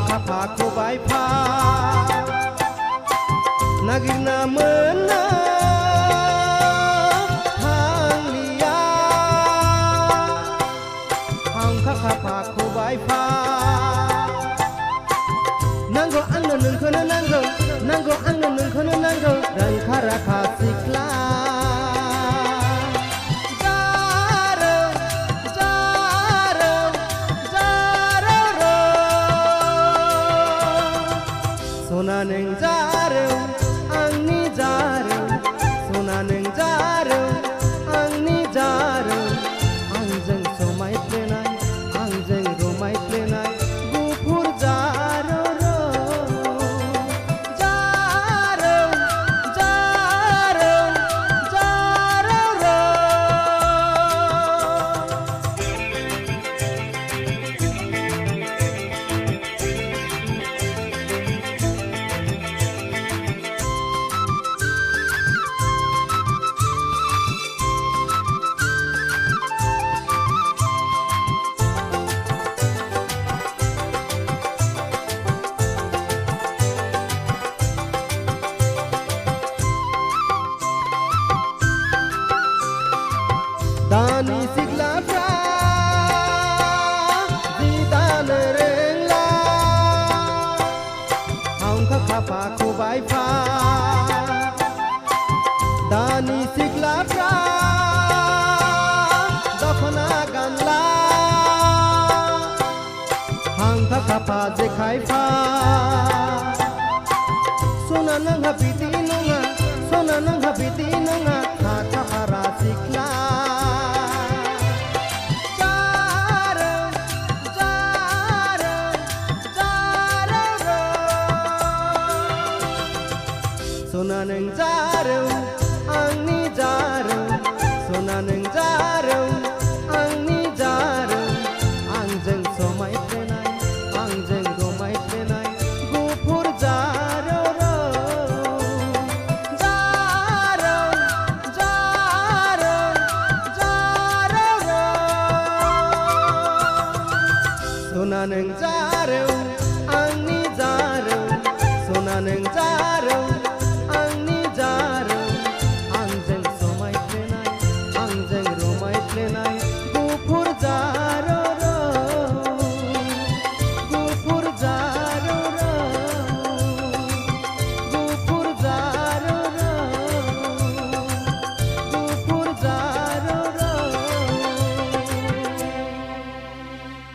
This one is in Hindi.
खाफा खबाय फा नागिरना मोनना थांलिया हांखा खाफा खबाय फा नांगौ आंनो नोंखौनो नांगौ नांगौ आंनो नोंखौनो नांगौ रोंखा राखा सिख्ला सना नों जारौ आंनि जारौ सना नों जारौ आंनि जारौ आंजों समायफ्लेनाय आंजों रमायफ्लेनाय गुफुर जारौ जारौ जारौ जारौ दानि सिख्लाफ्रा जि दानो रोंला हांखा खाफा खबाय फा दानि सिख्लाफ्रा दखना गानला हांखा खाफा जेखाय फा सना नोंहा बिदि नङा सना नोंहा बिदि नङा हाखा हारा सिख्ला सना नों जारौ आंनि जारौ सना नों जारौ आंनि जारौ आंजों समायफ्लेनाय आंजों रमायफ्लेनाय गुफुर जारौ जारौ जारौ जारौ सना नों जारौ आंनि जारौ सना नों जारौ